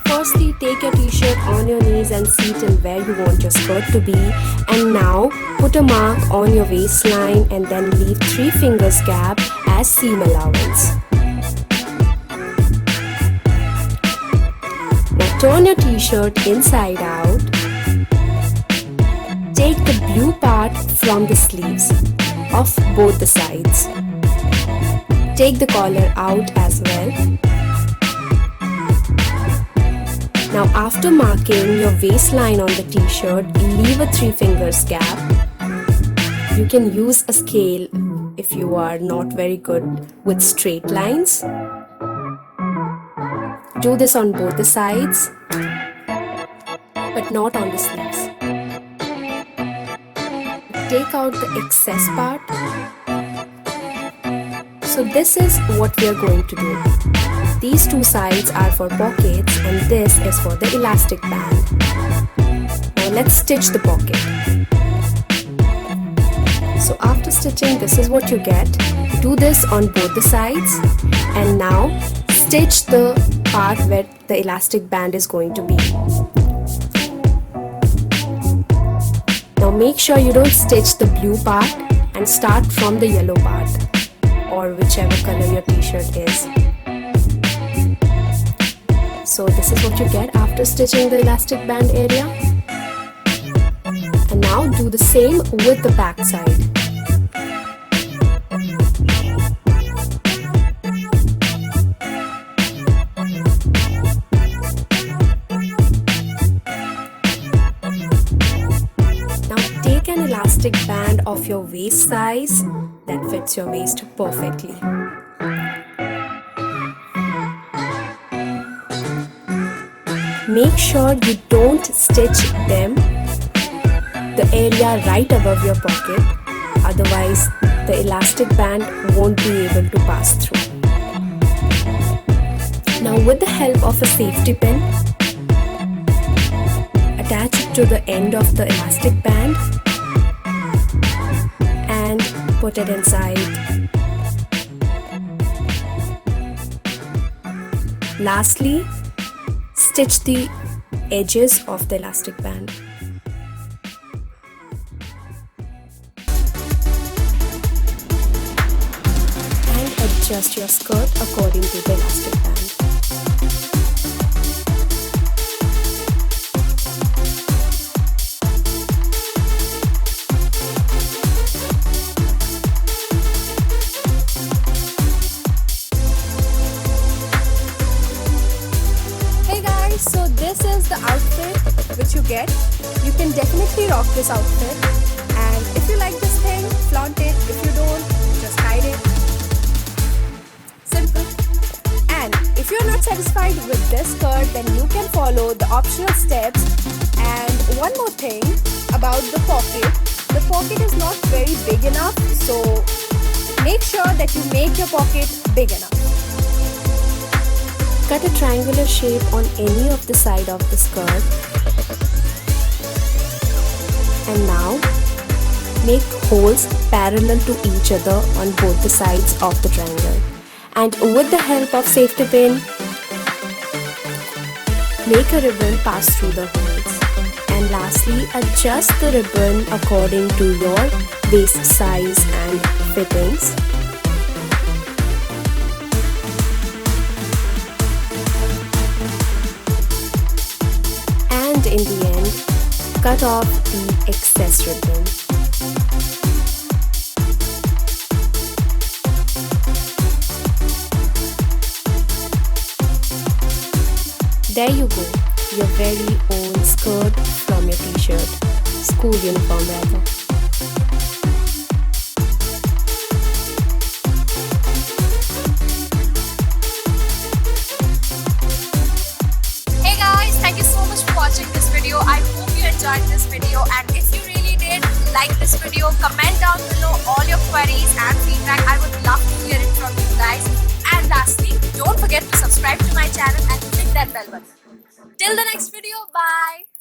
Firstly, take your t-shirt on your knees and see till where you want your skirt to be. And now, put a mark on your waistline and then leave 3 fingers gap as seam allowance. Now turn your t-shirt inside out. Take the blue part from the sleeves of both the sides. Take the collar out as well. Now after marking your waistline on the t-shirt, leave a 3 fingers gap. You can use a scale if you are not very good with straight lines. Do this on both the sides, but not on the sleeves. Take out the excess part. So this is what we are going to do. These 2 sides are for pockets and this is for the elastic band. Now let's stitch the pocket. So after stitching, this is what you get. Do this on both the sides and now stitch the part where the elastic band is going to be. Now make sure you don't stitch the blue part and start from the yellow part or whichever color your t-shirt is. So this is what you get after stitching the elastic band area. And now do the same with the back side. Now take an elastic band of your waist size that fits your waist perfectly. Make sure you don't stitch them the area right above your pocket, otherwise the elastic band won't be able to pass through. Now with the help of a safety pin, attach it to the end of the elastic band and put it inside. Lastly, stitch the edges of the elastic band. And adjust your skirt according to the elastic band. So this is the outfit which you get. You can definitely rock this outfit, and if you like this thing, flaunt it. If you don't, just hide it. Simple. And if you're not satisfied with this skirt, then you can follow the optional steps. And one more thing about the pocket. The pocket is not very big enough, so make sure that you make your pocket big enough. Cut a triangular shape on any of the side of the skirt. And now, make holes parallel to each other on both the sides of the triangle. And with the help of safety pin, make a ribbon pass through the holes. And lastly, adjust the ribbon according to your waist size and fittings. And in the end, cut off the excess ribbon. There you go, your very own skirt from your t-shirt, school uniform rather. Hey guys, thank you so much for watching this video. I hope you enjoyed this video, and if you really did, like this video, comment down below all your queries and feedback. I would love to hear it from you guys. And lastly, don't forget to subscribe to my channel and click that bell button. Till the next video, bye!